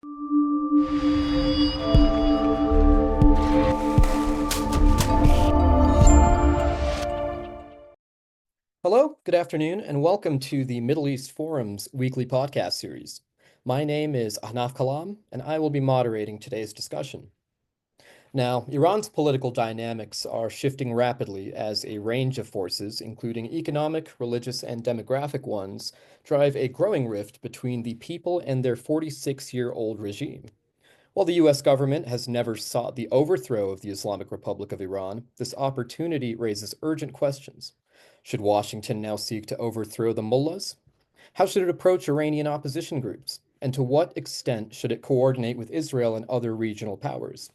Hello, good afternoon, and welcome to the Middle East Forum's weekly podcast series. My name is Ahnaf Kalam, and I will be moderating today's discussion. Now, Iran's political dynamics are shifting rapidly as a range of forces, including economic, religious, and demographic ones, drive a growing rift between the people and their 46-year-old regime. While the US government has never sought the overthrow of the Islamic Republic of Iran, this opportunity raises urgent questions. Should Washington now seek to overthrow the mullahs? How should it approach Iranian opposition groups? And to what extent should it coordinate with Israel and other regional powers?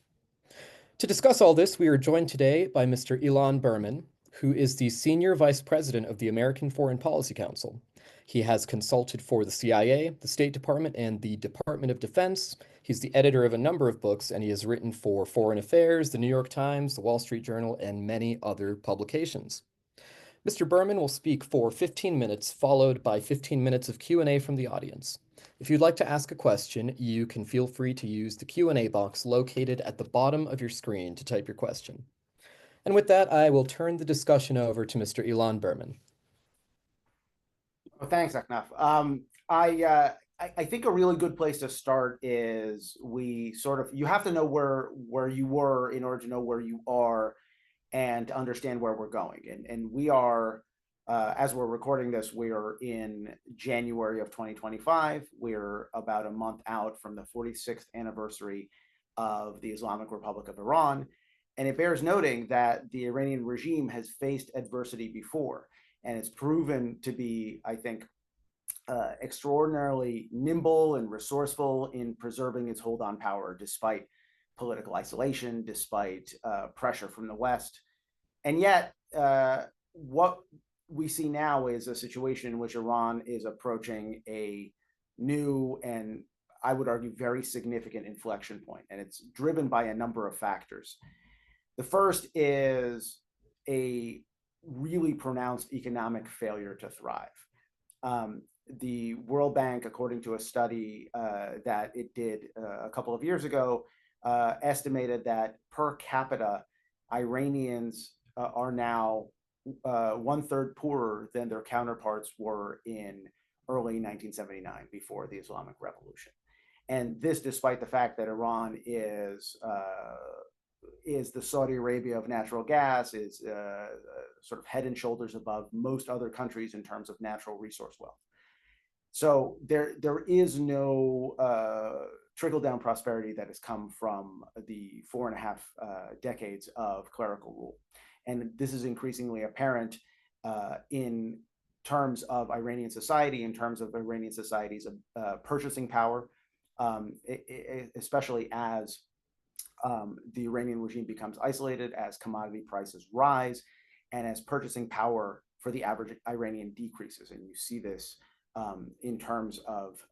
To discuss all this, we are joined today by Mr. Ilan Berman, who is the Senior Vice President of the American Foreign Policy Council. He has consulted for the CIA, the State Department, and the Department of Defense. He's the editor of a number of books, and he has written for Foreign Affairs, the New York Times, the Wall Street Journal, and many other publications. Mr. Berman will speak for 15 minutes, followed by 15 minutes of Q&A from the audience. If you'd like to ask a question, you can feel free to use the Q&A box located at the bottom of your screen to type your question. And with that, I will turn the discussion over to Mr. Ilan Berman. Well, thanks, Aknaf. I think a really good place to start is you have to know where you were in order to know where you are and to understand where we're going. And we are, as we're recording this, we're in January of 2025. We're about a month out from the 46th anniversary of the Islamic Republic of Iran. And it bears noting that the Iranian regime has faced adversity before, and it's proven to be, I think, extraordinarily nimble and resourceful in preserving its hold on power despite political isolation, despite pressure from the West. And yet, what we see now is a situation in which Iran is approaching a new and, I would argue, very significant inflection point, and it's driven by a number of factors. The first is a really pronounced economic failure to thrive. The World Bank, according to a study that it did a couple of years ago, estimated that per capita, Iranians are now 1/3 poorer than their counterparts were in early 1979, before the Islamic Revolution. And this despite the fact that Iran is the Saudi Arabia of natural gas, is sort of head and shoulders above most other countries in terms of natural resource wealth. So there is no trickle-down prosperity that has come from the 4.5 decades of clerical rule. And this is increasingly apparent in terms of Iranian society, in terms of Iranian society's purchasing power, especially as the Iranian regime becomes isolated, as commodity prices rise, and as purchasing power for the average Iranian decreases. And you see this in terms of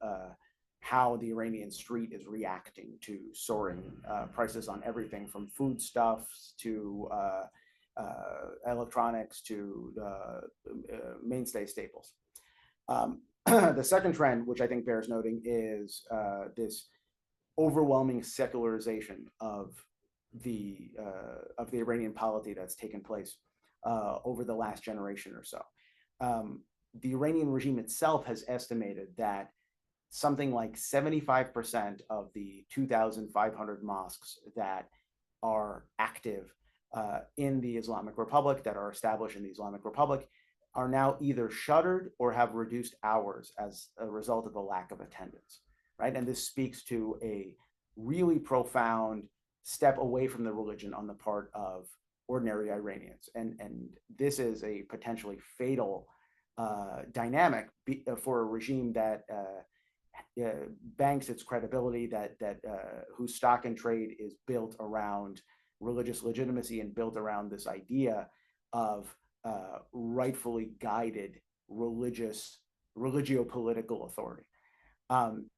how the Iranian street is reacting to soaring prices on everything from foodstuffs to electronics to mainstay staples. The second trend, which I think bears noting, is this overwhelming secularization of the Iranian polity that's taken place over the last generation or so. The Iranian regime itself has estimated that something like 75% of the 2,500 mosques that are active in the Islamic Republic, that are established in the Islamic Republic, are now either shuttered or have reduced hours as a result of a lack of attendance, right? And this speaks to a really profound step away from the religion on the part of ordinary Iranians. And this is a potentially fatal dynamic for a regime that banks its credibility, that whose stock and trade is built around religious legitimacy and built around this idea of rightfully guided religio-political authority.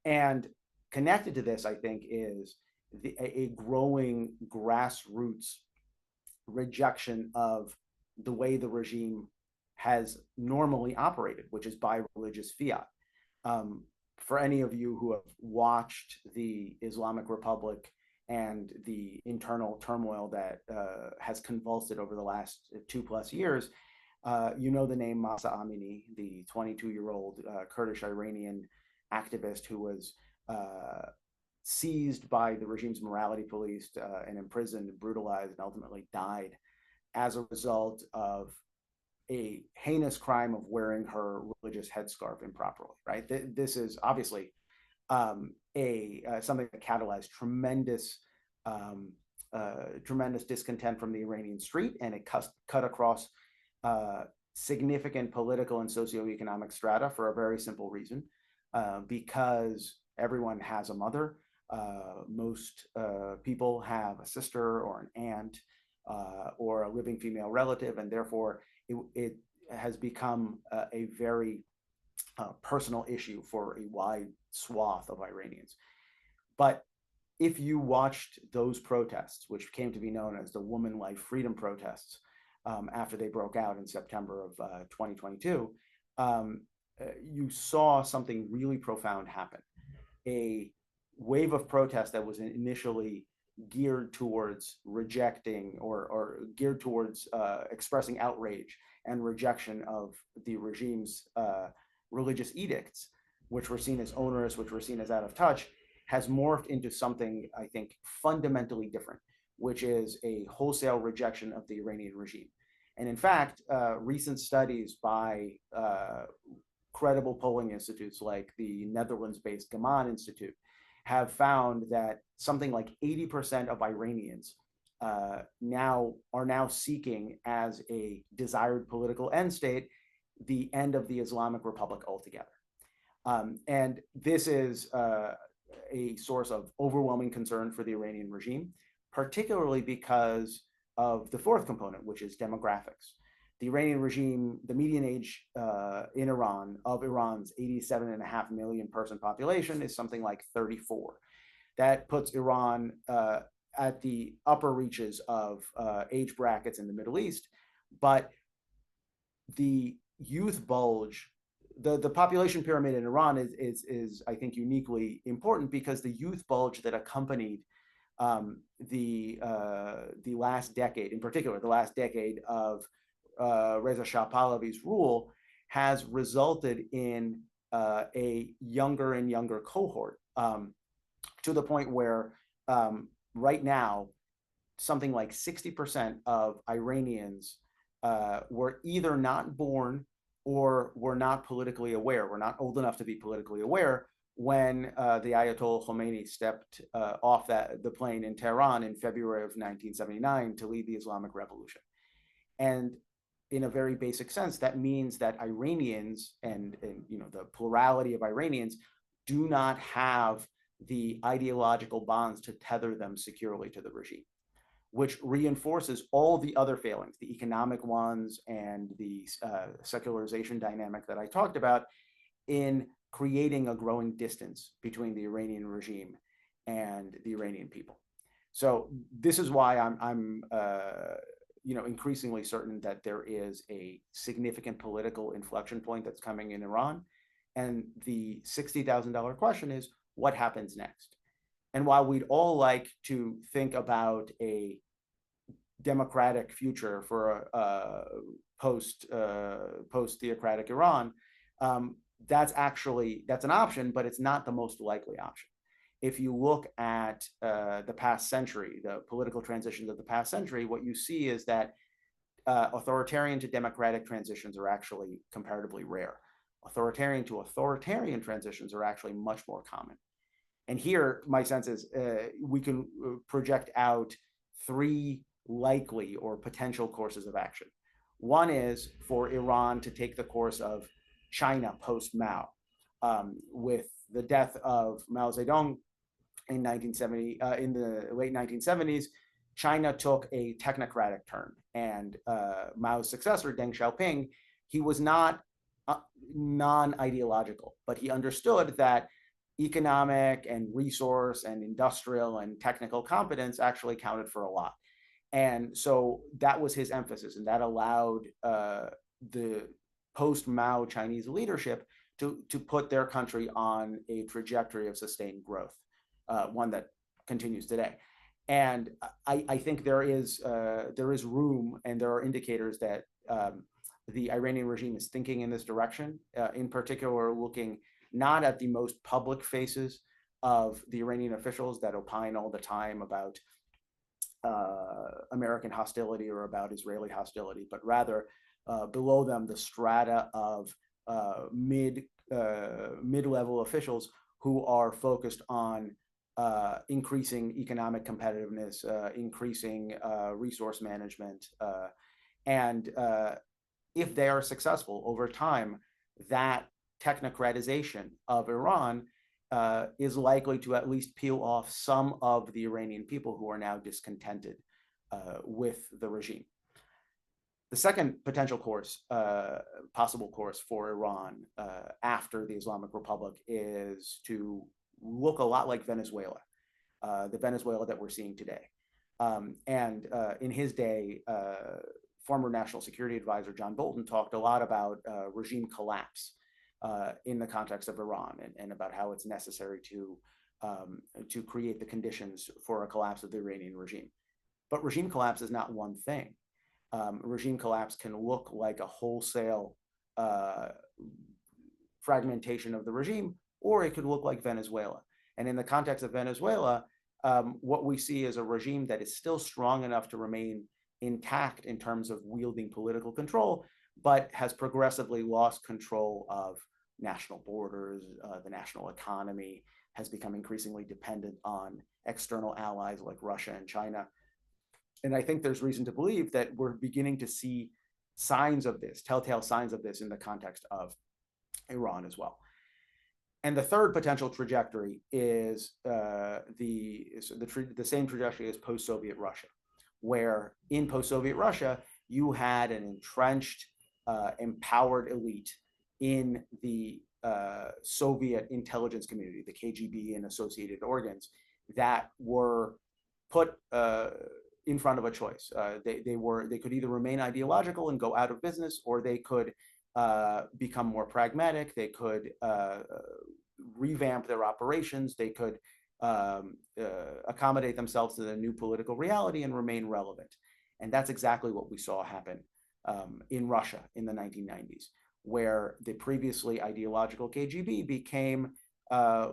And connected to this, I think, is a growing grassroots rejection of the way the regime has normally operated, which is by religious fiat. for any of you who have watched the Islamic Republic and the internal turmoil that has convulsed it over the last 2+ years, you know the name Mahsa Amini, the 22-year-old Kurdish Iranian activist who was seized by the regime's morality police and imprisoned, brutalized, and ultimately died as a result of a heinous crime of wearing her religious headscarf improperly. Right. This is obviously something that catalyzed tremendous discontent from the Iranian street, and it cut across significant political and socioeconomic strata for a very simple reason, because everyone has a mother. Most people have a sister or an aunt or a living female relative, and therefore it has become a very personal issue for a wide swath of Iranians. But if you watched those protests, which came to be known as the Woman Life Freedom protests, after they broke out in September of 2022, you saw something really profound happen. A wave of protest that was initially geared towards rejecting or geared towards expressing outrage and rejection of the regime's religious edicts, which were seen as onerous, which were seen as out of touch, has morphed into something, I think, fundamentally different, which is a wholesale rejection of the Iranian regime. And in fact, recent studies by credible polling institutes like the Netherlands-based Gaman Institute have found that something like 80% of Iranians are now seeking as a desired political end state the end of the Islamic Republic altogether. And this is a source of overwhelming concern for the Iranian regime, particularly because of the fourth component, which is demographics. The Iranian regime, the median age in Iran of Iran's 87.5 million person population is something like 34. That puts Iran at the upper reaches of age brackets in the Middle East. But the youth bulge, the population pyramid in Iran is I think uniquely important because the youth bulge that accompanied the last decade, in particular the last decade of Reza Shah Pahlavi's rule, has resulted in a younger and younger cohort, to the point where right now something like 60% of Iranians were either not born or were not politically aware, were not old enough to be politically aware when the Ayatollah Khomeini stepped off the plane in Tehran in February of 1979 to lead the Islamic Revolution. And in a very basic sense, that means that Iranians and the plurality of Iranians do not have the ideological bonds to tether them securely to the regime, which reinforces all the other failings, the economic ones and the secularization dynamic that I talked about, in creating a growing distance between the Iranian regime and the Iranian people. So this is why I'm increasingly certain that there is a significant political inflection point that's coming in Iran. And the $60,000 question is, what happens next? And while we'd all like to think about a democratic future for a post-theocratic Iran, that's an option, but it's not the most likely option. If you look at the past century, the political transitions of the past century, what you see is that authoritarian to democratic transitions are actually comparatively rare. Authoritarian to authoritarian transitions are actually much more common. And here, my sense is we can project out three likely or potential courses of action. One is for Iran to take the course of China post-Mao, with the death of Mao Zedong in the late 1970s. China took a technocratic turn, and Mao's successor, Deng Xiaoping, he was not non-ideological, but he understood that economic and resource and industrial and technical competence actually counted for a lot. And so that was his emphasis, and that allowed the post-Mao Chinese leadership to put their country on a trajectory of sustained growth, one that continues today. And I think there is room, and there are indicators that the Iranian regime is thinking in this direction, in particular looking not at the most public faces of the Iranian officials that opine all the time about American hostility or about Israeli hostility, but rather below them, the strata of mid-level officials who are focused on increasing economic competitiveness, increasing resource management, and if they are successful over time, that technocratization of Iran is likely to at least peel off some of the Iranian people who are now discontented with the regime. The second potential course, possible course for Iran after the Islamic Republic is to look a lot like Venezuela, the Venezuela that we're seeing today. In his day, former National Security Advisor John Bolton talked a lot about regime collapse in the context of Iran, and about how it's necessary to create the conditions for a collapse of the Iranian regime. But regime collapse is not one thing. Regime collapse can look like a wholesale fragmentation of the regime, or it could look like Venezuela. And in the context of Venezuela, what we see is a regime that is still strong enough to remain intact in terms of wielding political control, but has progressively lost control of national borders. The national economy has become increasingly dependent on external allies like Russia and China. And I think there's reason to believe that we're beginning to see signs of this, telltale signs of this, in the context of Iran as well. And the third potential trajectory is the same trajectory as post-Soviet Russia, where in post-Soviet Russia, you had an entrenched, empowered elite in the Soviet intelligence community, the KGB and associated organs, that were put in front of a choice. They could either remain ideological and go out of business, or they could become more pragmatic. They could revamp their operations. They could accommodate themselves to the new political reality and remain relevant. And that's exactly what we saw happen in Russia in the 1990s, where the previously ideological KGB became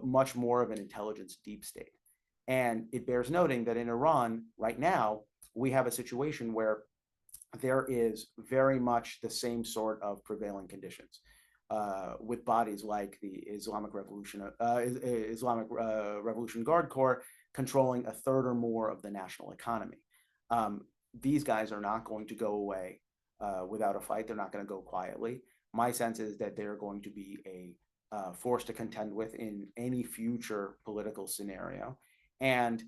much more of an intelligence deep state. And it bears noting that in Iran right now, we have a situation where there is very much the same sort of prevailing conditions, with bodies like the Islamic Revolution Guard Corps controlling a third or more of the national economy. These guys are not going to go away without a fight. They're not going to go quietly. My sense is that they're going to be a force to contend with in any future political scenario. And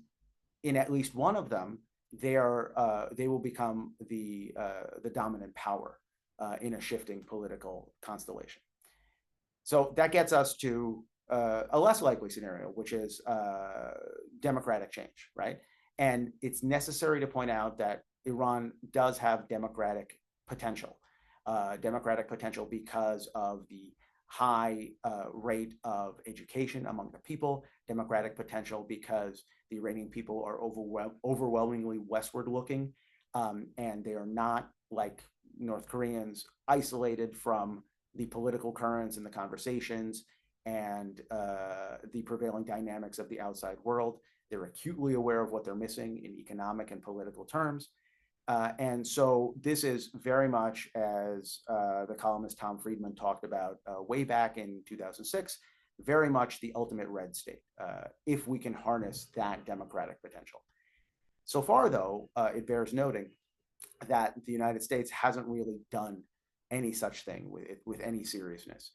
in at least one of them, they will become the dominant power in a shifting political constellation. So that gets us to a less likely scenario, which is democratic change, right? And it's necessary to point out that Iran does have democratic potential because of the high rate of education among the people, democratic potential because the Iranian people are overwhelmingly westward looking, and they are not, like North Koreans, isolated from the political currents and the conversations and the prevailing dynamics of the outside world. They're acutely aware of what they're missing in economic and political terms. And so this is very much, as the columnist Tom Friedman talked about way back in 2006, very much the ultimate red state, if we can harness that democratic potential. So far, though, it bears noting that the United States hasn't really done any such thing with any seriousness.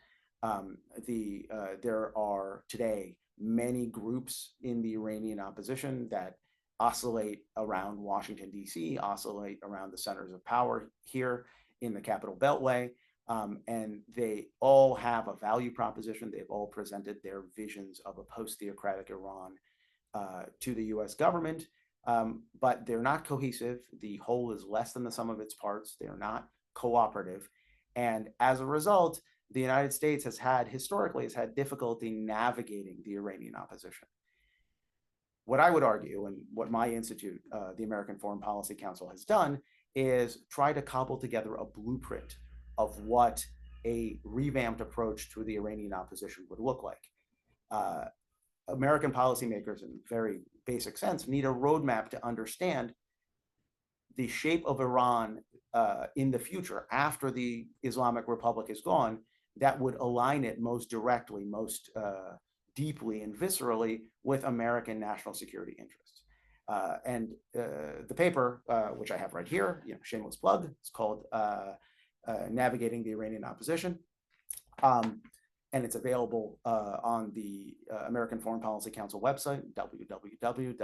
There are today many groups in the Iranian opposition that oscillate around Washington, D.C., oscillate around the centers of power here in the Capital Beltway, and they all have a value proposition. They've all presented their visions of a post-theocratic Iran to the U.S. government, but they're not cohesive. The whole is less than the sum of its parts. They're not cooperative. And as a result, the United States historically has had difficulty navigating the Iranian opposition. What I would argue, and what my institute, the American Foreign Policy Council, has done, is try to cobble together a blueprint of what a revamped approach to the Iranian opposition would look like. American policymakers, in very basic sense, need a roadmap to understand the shape of Iran in the future, after the Islamic Republic is gone, that would align it most directly, most deeply and viscerally with American national security interests. And the paper, which I have right here, shameless plug, it's called Navigating the Iranian Opposition. And it's available on the American Foreign Policy Council website, www.afpc.org.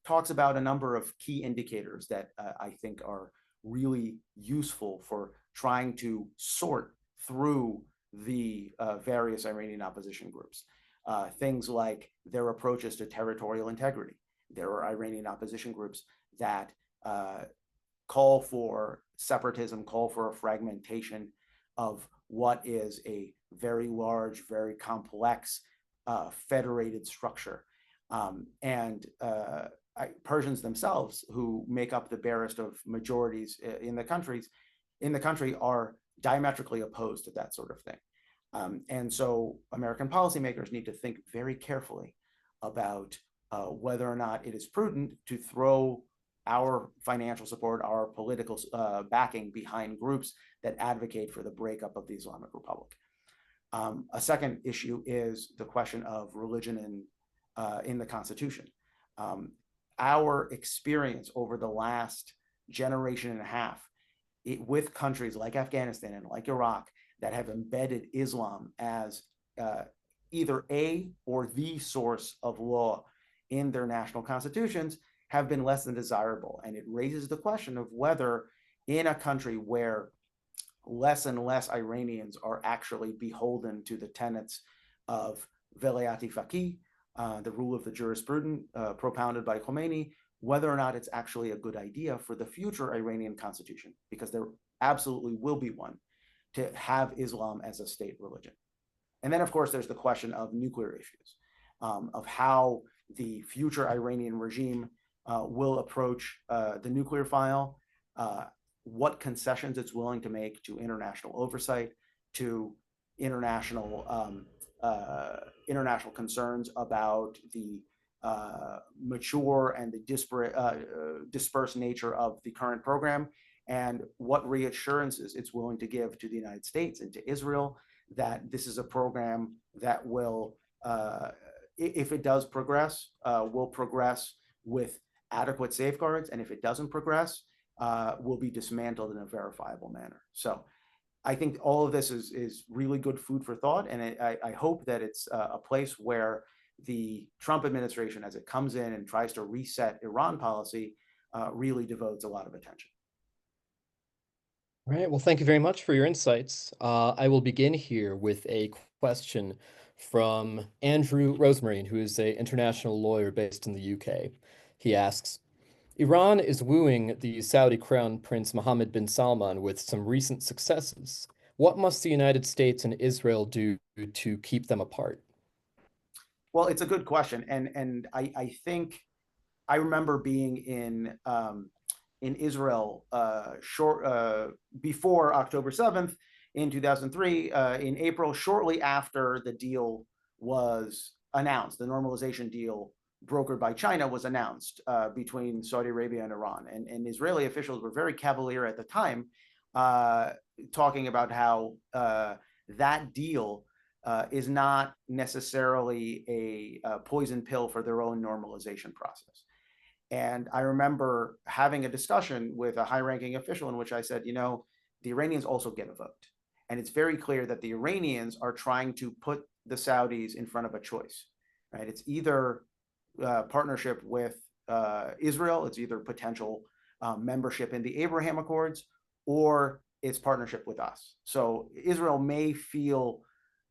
Talks about a number of key indicators that I think are really useful for trying to sort through the various Iranian opposition groups. Things like their approaches to territorial integrity. There are Iranian opposition groups that call for separatism, call for a fragmentation of what is a very large, very complex federated structure. Persians themselves, who make up the barest of majorities in the country, are diametrically opposed to that sort of thing. And so American policymakers need to think very carefully about whether or not it is prudent to throw our financial support, our political backing behind groups that advocate for the breakup of the Islamic Republic. A second issue is the question of religion in the Constitution. Our experience over the last generation and a half with countries like Afghanistan and like Iraq that have embedded Islam as either a or the source of law in their national constitutions have been less than desirable. And it raises the question of whether, in a country where less and less Iranians are actually beholden to the tenets of velayat-e faqih, the rule of the jurisprudent propounded by Khomeini, whether or not it's actually a good idea for the future Iranian constitution, because there absolutely will be one, to have Islam as a state religion. And then, of course, there's the question of nuclear issues, of how the future Iranian regime will approach the nuclear file, what concessions it's willing to make to international oversight, to international concerns about the mature and the dispersed nature of the current program, and what reassurances it's willing to give to the United States and to Israel that this is a program that will, if it does progress, will progress with adequate safeguards, and if it doesn't progress, will be dismantled in a verifiable manner. So I think all of this is really good food for thought, and I hope that it's a place where the Trump administration, as it comes in and tries to reset Iran policy, really devotes a lot of attention. All right. Well, thank you very much for your insights. I will begin here with a question from Andrew Rosemarine, who is an international lawyer based in the UK. He asks, Iran is wooing the Saudi Crown Prince Mohammed bin Salman with some recent successes. What must the United States and Israel do to keep them apart? Well, it's a good question, and I think I remember being in Israel before October 7th in 2003, in April, shortly after the deal was announced, the normalization deal brokered by China was announced between Saudi Arabia and Iran. And Israeli officials were very cavalier at the time, talking about how that deal is not necessarily a poison pill for their own normalization process. And I remember having a discussion with a high-ranking official in which I said, the Iranians also get a vote. And it's very clear that the Iranians are trying to put the Saudis in front of a choice, right? It's either partnership with Israel, it's either potential membership in the Abraham Accords, or it's partnership with us. So Israel may feel,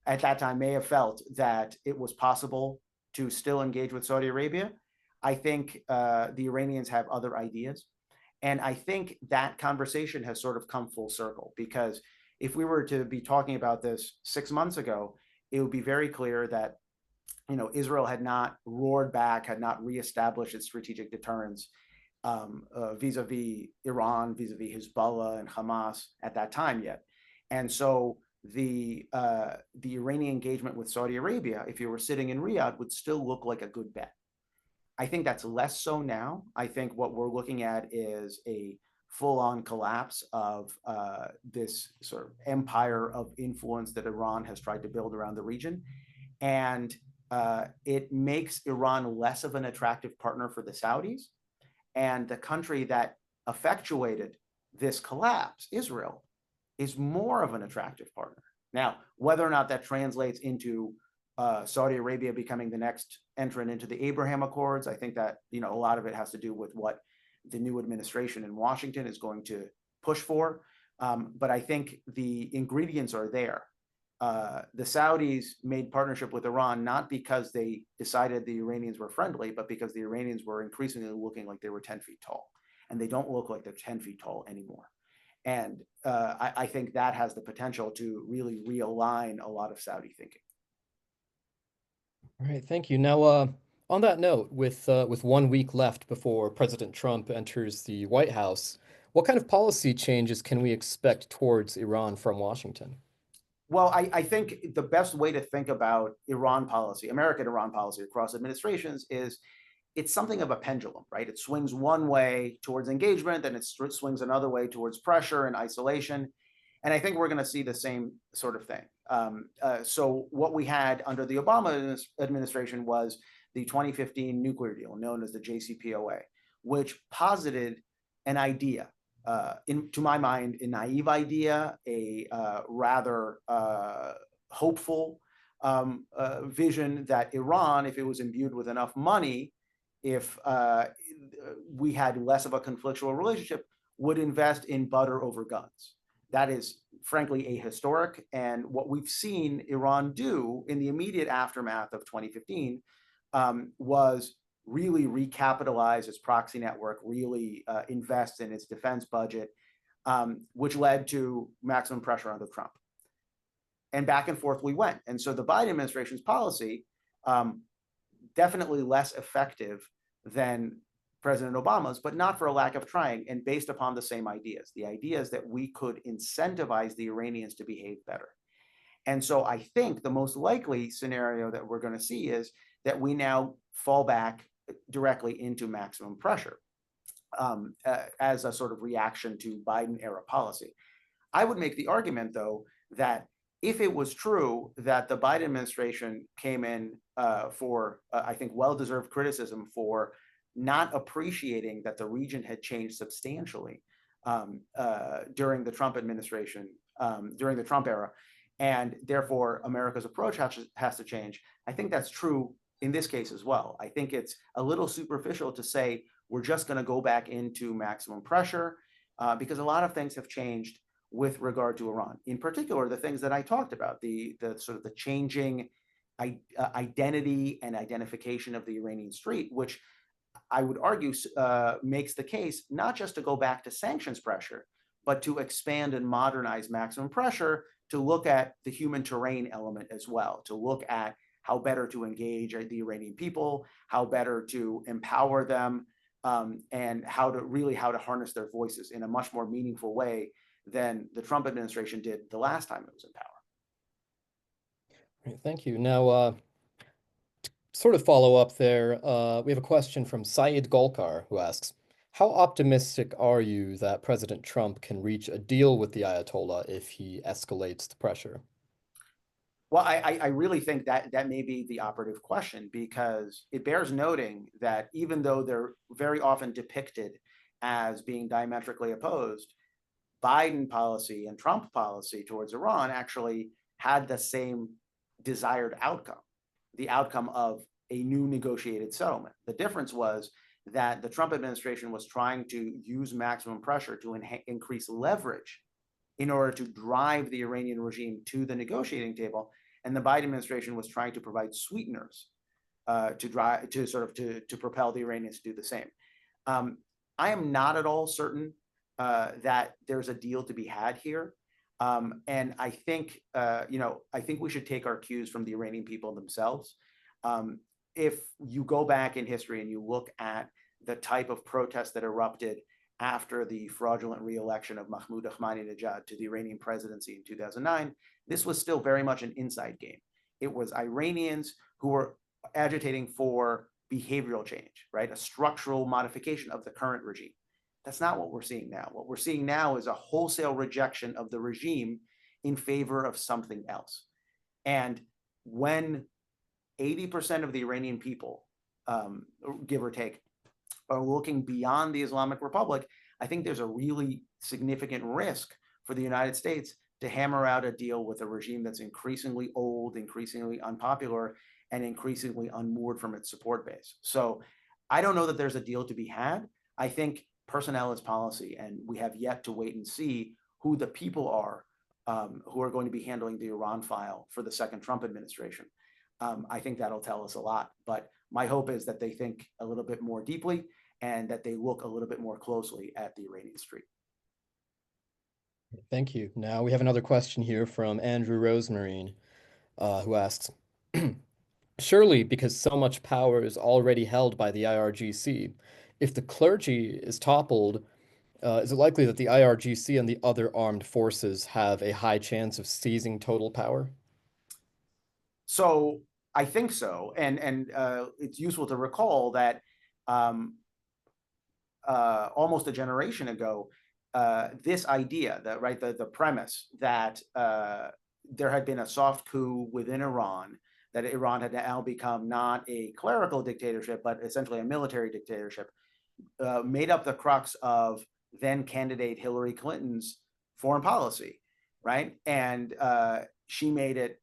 at that time, may have felt that it was possible to still engage with Saudi Arabia. I think the Iranians have other ideas. And I think that conversation has sort of come full circle, because if we were to be talking about this 6 months ago, it would be very clear that Israel had not roared back, had not reestablished its strategic deterrence vis-a-vis Iran, vis-a-vis Hezbollah and Hamas at that time yet. And so the Iranian engagement with Saudi Arabia, if you were sitting in Riyadh, would still look like a good bet. I think that's less so now. I think what we're looking at is a full-on collapse of this sort of empire of influence that Iran has tried to build around the region. And it makes Iran less of an attractive partner for the Saudis. And the country that effectuated this collapse, Israel, is more of an attractive partner. Now, whether or not that translates into Saudi Arabia becoming the next entrant into the Abraham Accords, I think that a lot of it has to do with what the new administration in Washington is going to push for. But I think the ingredients are there. The Saudis made partnership with Iran not because they decided the Iranians were friendly, but because the Iranians were increasingly looking like they were 10 feet tall, and they don't look like they're 10 feet tall anymore. And I think that has the potential to really realign a lot of Saudi thinking. All right, thank you. Now, on that note, with 1 week left before President Trump enters the White House, what kind of policy changes can we expect towards Iran from Washington? Well, I think the best way to think about Iran policy, American Iran policy across administrations, is it's something of a pendulum, right? It swings one way towards engagement, then it swings another way towards pressure and isolation. And I think we're going to see the same sort of thing. So what we had under the Obama administration was the 2015 nuclear deal, known as the JCPOA, which posited an idea, to my mind, a naive idea, a rather hopeful vision that Iran, if it was imbued with enough money, if we had less of a conflictual relationship, would invest in butter over guns. That is, frankly, ahistoric. And what we've seen Iran do in the immediate aftermath of 2015 was really recapitalize its proxy network, really invest in its defense budget, which led to maximum pressure under Trump. And back and forth we went. And so the Biden administration's policy, definitely less effective than President Obama's, but not for a lack of trying, and based upon the same ideas. The ideas that we could incentivize the Iranians to behave better. And so I think the most likely scenario that we're going to see is that we now fall back directly into maximum pressure as a sort of reaction to Biden-era policy. I would make the argument, though, that if it was true that the Biden administration came in for, I think, well-deserved criticism for not appreciating that the region had changed substantially during the Trump administration, during the Trump era, and therefore America's approach has to change, I think that's true in this case as well. I think it's a little superficial to say we're just going to go back into maximum pressure because a lot of things have changed with regard to Iran. In particular, the things that I talked about, the sort of the changing identity and identification of the Iranian street, which I would argue makes the case not just to go back to sanctions pressure, but to expand and modernize maximum pressure to look at the human terrain element as well, to look at how better to engage the Iranian people, how better to empower them, and how to harness their voices in a much more meaningful way than the Trump administration did the last time it was in power. Right, thank you. Now, to sort of follow up there, we have a question from Syed Golkar who asks, how optimistic are you that President Trump can reach a deal with the Ayatollah if he escalates the pressure? Well, I really think that may be the operative question, because it bears noting that even though they're very often depicted as being diametrically opposed, Biden policy and Trump policy towards Iran actually had the same desired outcome, the outcome of a new negotiated settlement. The difference was that the Trump administration was trying to use maximum pressure to increase leverage in order to drive the Iranian regime to the negotiating table. And the Biden administration was trying to provide sweeteners to propel the Iranians to do the same. I am not at all certain that there's a deal to be had here. And I think, I think we should take our cues from the Iranian people themselves. If you go back in history and you look at the type of protests that erupted after the fraudulent re-election of Mahmoud Ahmadinejad to the Iranian presidency in 2009, this was still very much an inside game. It was Iranians who were agitating for behavioral change, right? A structural modification of the current regime. That's not what we're seeing now. What we're seeing now is a wholesale rejection of the regime in favor of something else. And when 80% of the Iranian people, give or take, are looking beyond the Islamic Republic, I think there's a really significant risk for the United States to hammer out a deal with a regime that's increasingly old, increasingly unpopular, and increasingly unmoored from its support base. So I don't know that there's a deal to be had. I think personnel is policy, and we have yet to wait and see who the people are who are going to be handling the Iran file for the second Trump administration. I think that'll tell us a lot. But my hope is that they think a little bit more deeply and that they look a little bit more closely at the Iranian street. Thank you. Now we have another question here from Andrew Rosemarine, who asks, surely because so much power is already held by the IRGC, if the clergy is toppled, is it likely that the IRGC and the other armed forces have a high chance of seizing total power? So I think so, and it's useful to recall that almost a generation ago, this idea that the premise that there had been a soft coup within Iran, that Iran had now become not a clerical dictatorship but essentially a military dictatorship, made up the crux of then candidate Hillary Clinton's foreign policy, right? And she made it.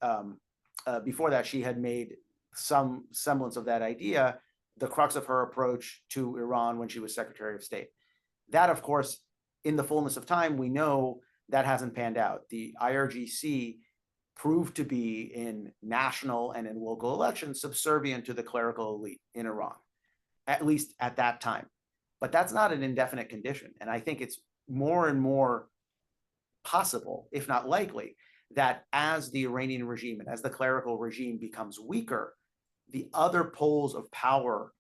Before that, she had made some semblance of that idea the crux of her approach to Iran when she was Secretary of State. That, of course, in the fullness of time, we know that hasn't panned out. The IRGC proved to be in national and in local elections subservient to the clerical elite in Iran, at least at that time. But that's not an indefinite condition. And I think it's more and more possible, if not likely, that as the Iranian regime and as the clerical regime becomes weaker, the other poles of power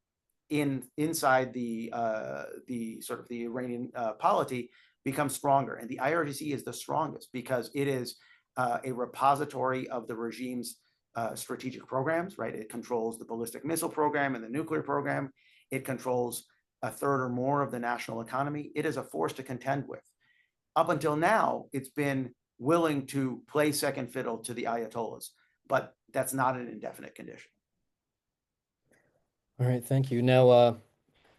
inside the sort of the Iranian polity become stronger. And the IRGC is the strongest because it is a repository of the regime's strategic programs, right? It controls the ballistic missile program and the nuclear program. It controls a third or more of the national economy. It is a force to contend with. Up until now, it's been willing to play second fiddle to the Ayatollahs, but that's not an indefinite condition. All right, thank you. Now,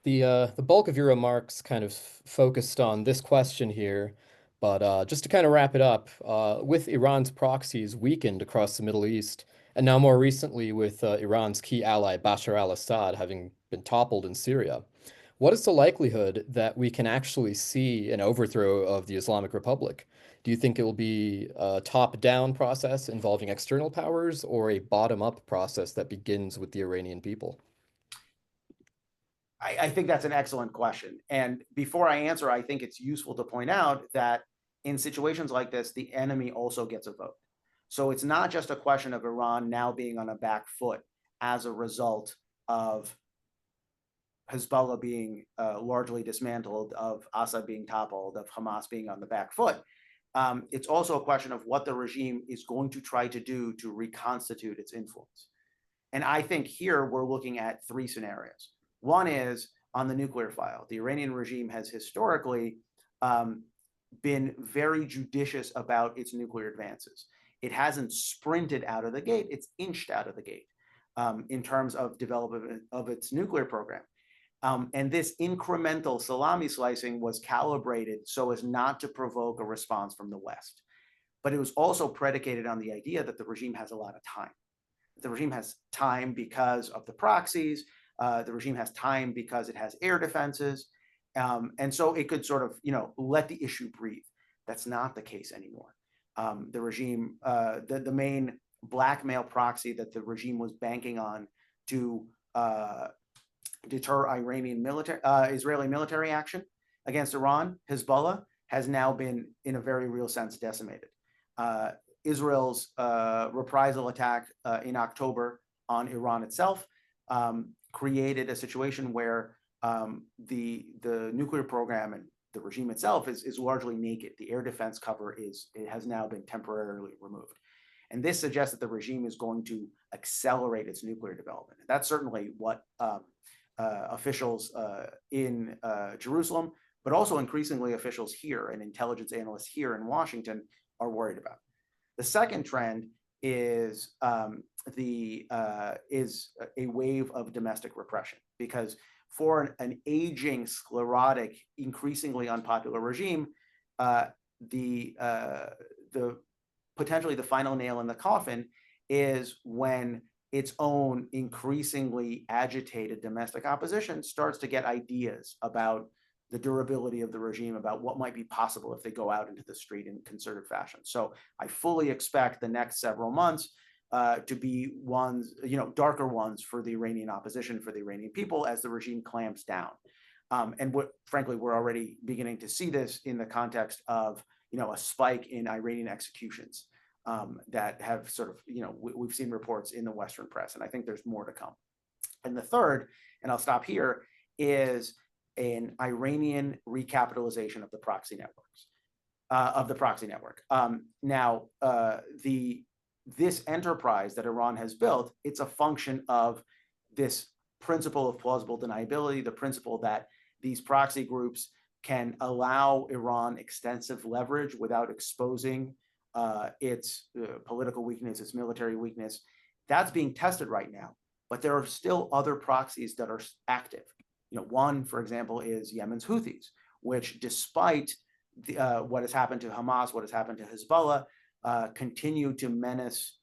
the bulk of your remarks kind of focused on this question here, but just to kind of wrap it up, with Iran's proxies weakened across the Middle East, and now more recently with Iran's key ally Bashar al-Assad having been toppled in Syria, what is the likelihood that we can actually see an overthrow of the Islamic Republic? Do you think it will be a top-down process involving external powers or a bottom-up process that begins with the Iranian people? I think that's an excellent question. And before I answer, I think it's useful to point out that in situations like this, the enemy also gets a vote. So it's not just a question of Iran now being on a back foot as a result of Hezbollah being largely dismantled, of Assad being toppled, of Hamas being on the back foot. It's also a question of what the regime is going to try to do to reconstitute its influence. And I think here we're looking at three scenarios. One is on the nuclear file. The Iranian regime has historically been very judicious about its nuclear advances. It hasn't sprinted out of the gate, it's inched out of the gate in terms of development of its nuclear program. And this incremental salami slicing was calibrated so as not to provoke a response from the West. But it was also predicated on the idea that the regime has a lot of time. The regime has time because of the proxies. The regime has time because it has air defenses. And so it could sort of, let the issue breathe. That's not the case anymore. The regime, the main blackmail proxy that the regime was banking on to deter Israeli military action against Iran, Hezbollah, has now been, in a very real sense, decimated. Israel's reprisal attack in October on Iran itself created a situation where the nuclear program and the regime itself is largely naked. The air defense cover has now been temporarily removed. And this suggests that the regime is going to accelerate its nuclear development. And that's certainly what officials in Jerusalem, but also increasingly officials here and intelligence analysts here in Washington are worried about. The second trend is a wave of domestic repression, because for an aging, sclerotic, increasingly unpopular regime, the potentially the final nail in the coffin is when its own increasingly agitated domestic opposition starts to get ideas about the durability of the regime, about what might be possible if they go out into the street in concerted fashion. So I fully expect the next several months to be ones, darker ones for the Iranian opposition, for the Iranian people, as the regime clamps down. And frankly, we're already beginning to see this in the context of, a spike in Iranian executions that have sort of, we've seen reports in the Western press, and I think there's more to come. And the third, and I'll stop here, is an Iranian recapitalization of the proxy networks, this enterprise that Iran has built, it's a function of this principle of plausible deniability, the principle that these proxy groups can allow Iran extensive leverage without exposing its political weakness, its military weakness. That's being tested right now, but there are still other proxies that are active. One, for example, is Yemen's Houthis, which, despite what has happened to Hamas, what has happened to Hezbollah, continue to menace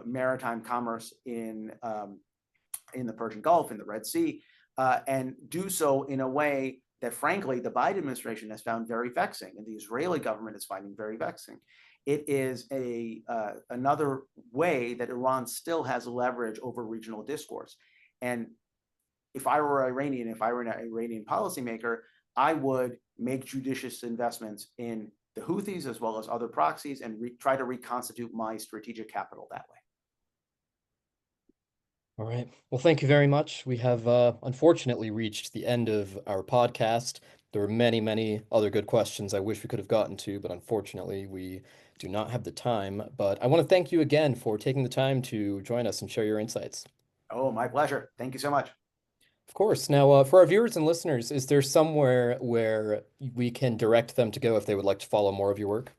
maritime commerce in the Persian Gulf, in the Red Sea, and do so in a way that, frankly, the Biden administration has found very vexing, and the Israeli government is finding very vexing. It is another way that Iran still has leverage over regional discourse. And if I were Iranian, if I were an Iranian policymaker, I would make judicious investments in the Houthis as well as other proxies and try to reconstitute my strategic capital that way. All right. Well, thank you very much. We have unfortunately reached the end of our podcast. There were many, many other good questions I wish we could have gotten to, but unfortunately we do not have the time. But I want to thank you again for taking the time to join us and share your insights. Oh, my pleasure. Thank you so much. Of course. Now, for our viewers and listeners, is there somewhere where we can direct them to go if they would like to follow more of your work?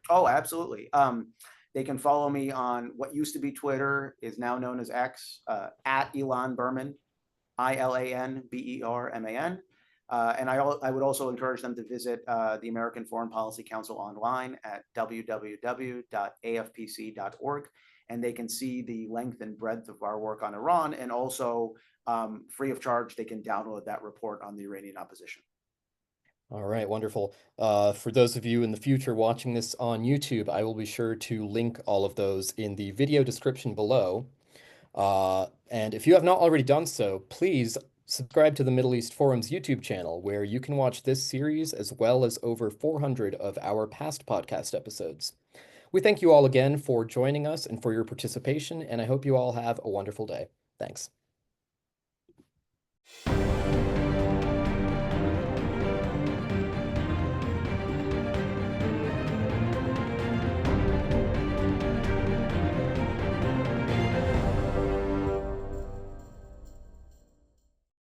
Oh, absolutely. They can follow me on what used to be Twitter, is now known as X, at Ilan Berman, ILANBERMAN. And I would also encourage them to visit the American Foreign Policy Council online at www.afpc.org. And they can see the length and breadth of our work on Iran, and also free of charge, they can download that report on the Iranian opposition. All right, wonderful. For those of you in the future watching this on YouTube, I will be sure to link all of those in the video description below. And if you have not already done so, please subscribe to the Middle East Forum's YouTube channel, where you can watch this series as well as over 400 of our past podcast episodes. We thank you all again for joining us and for your participation, and I hope you all have a wonderful day. Thanks.